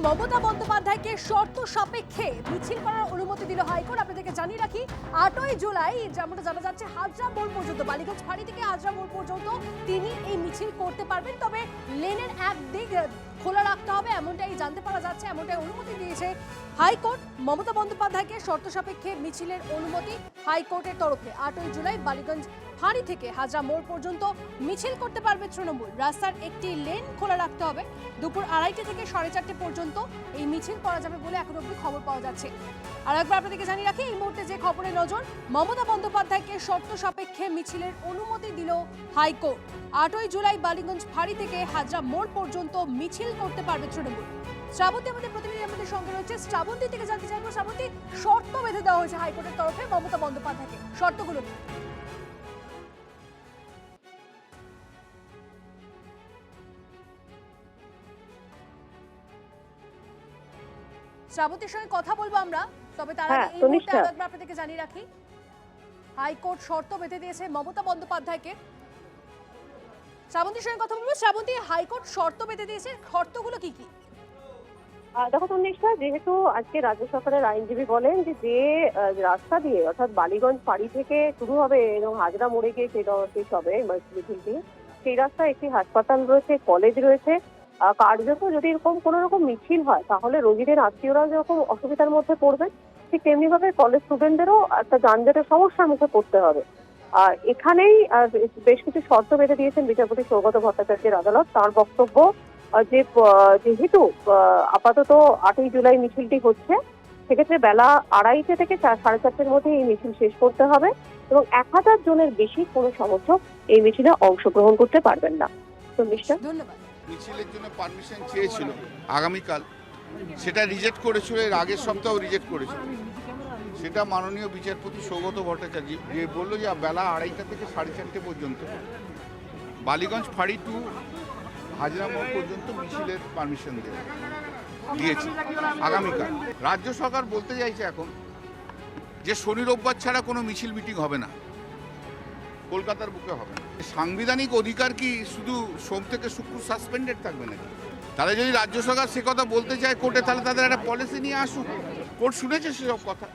মমতা বন্দ্যোপাধ্যায়কে শর্ত সাপেক্ষে মিছিল করার অনুমতি দিল হাইকোর্ট। আপনাদেরকে জানিয়ে রাখি 8ই জুলাই যেমনটা জানা যাচ্ছে হাজরা মোড় পর্যন্ত, বালিগঞ্জ ফাঁড়ি থেকে হাজরা মোড় পর্যন্ত তিনি এই মিছিল করতে পারবেন। তবে লেনের একদিক খোলা রাখতে হবে এমনটাই জানতে পারা যাচ্ছে, এমনটাই অনুমতি দিয়েছে হাইকোর্ট। মমতা বন্দ্যোপাধ্যায়কে শর্ত সাপেক্ষে মিছিলের অনুমতি হাইকোর্টের তরফে। 8ই জুলাই বালিগঞ্জ ফাঁড়ি থেকে হাজরা মোড় পর্যন্ত মিছিল করতে পারবে তৃণমূল। রাস্তার একটি লেন খোলা রাখতে হবে। দুপুর 2:30 থেকে 4:30 পর্যন্ত এই মিছিল করা যাবে বলে এখন অবধি খবর পাওয়া যাচ্ছে। আর একবার আপনাদেরকে জানিয়ে রাখি এই মুহূর্তে যে খবরে নজর, মমতা বন্দ্যোপাধ্যায়কে শর্ত সাপেক্ষে মিছিলের অনুমতি দিল হাইকোর্ট। 8ই জুলাই বালিগঞ্জ ফাঁড়ি থেকে হাজরা মোড় পর্যন্ত মিছিল করতে পারবে তৃণমূল। শ্রাবন্তী আমাদের প্রতিনিধি আমাদের সঙ্গে রয়েছে, শ্রাবন্তী থেকে জানতে চাইবো, শ্রাবন্তী শর্ত বেঁধে দেওয়া হয়েছে হাইকোর্টের তরফে মমতা বন্দ্যোপাধ্যায়কে, শর্তগুলো কি? শ্রাবন্তীর সঙ্গে কথা বলবো আমরা, তবে তার আগে এই মুহূর্তে আরেকবার আপনাদেরকে জানিয়ে রাখি হাইকোর্ট শর্ত বেঁধে দিয়েছে মমতা বন্দ্যোপাধ্যায়কে। শ্রাবন্তীর সঙ্গে কথা বলবো। শ্রাবন্তী, হাইকোর্ট শর্ত বেঁধে দিয়েছে, শর্তগুলো কি কি? দেখো তন্নিষ্ঠা, যেহেতু আজকে রাজ্য সরকারের আইনজীবী বলেন যে রাস্তা দিয়ে অর্থাৎ বালিগঞ্জ ফাঁড়ি থেকে শুরু হবে এবং হাজরা মোড়ে গিয়ে শেষ হবে মিছিলটি, সেই রাস্তায় একটি হাসপাতাল রয়েছে, কলেজ রয়েছে। কার্যত যদি এরকম কোনো রকম মিছিল হয় তাহলে রোগীদের আত্মীয়রা যেরকম অসুবিধার মধ্যে পড়বেন, ঠিক তেমনি ভাবে কলেজ স্টুডেন্টদেরও একটা যানজটের সমস্যার মুখে পড়তে হবে। আর এখানেই বেশ কিছু শর্ত বেঁধে দিয়েছেন বিচারপতি সৌগত ভট্টাচার্যের আদালত। তার বক্তব্য যে যেহেতু আপাতত 8ই জুলাই মিছিলটি হচ্ছে, সেক্ষেত্রে বেলা 2:30 থেকে 4:30 মধ্যে এই মিছিল শেষ করতে হবে এবং 1000 জনের বেশি কোনো সমর্থক এই মিছিলে অংশগ্রহণ করতে পারবেন না। ধন্যবাদ। মিছিলের জন্য পারমিশন চেয়েছিল আগামীকাল, সেটা রিজেক্ট করেছিল, এর আগের সপ্তাহ রিজেক্ট করেছিল। সেটা মাননীয় বিচারপতি সৌগত ভট্টাচার্য যে বললো যে বেলা 2:30 থেকে 4:30 পর্যন্ত বালিগঞ্জ ফাঁড়ি টু হাজরা মোড় পর্যন্ত মিছিলের পারমিশন দিয়েছে আগামীকাল। রাজ্য সরকার বলতে চাইছে এখন যে শনি রোববার ছাড়া কোনো মিছিল মিটিং হবে না, কলকাতার বুকে হবে না। সাংবিধানিক অধিকার কি শুধু সোম থেকে শুক্র সাসপেন্ডেড থাকবে নাকি? তাহলে যদি রাজ্য সরকার সে কথা বলতে চায় কোর্টে, তাহলে তাদের একটা পলিসি নিয়ে আসুক, কোর্ট শুনেছে সেসব কথা।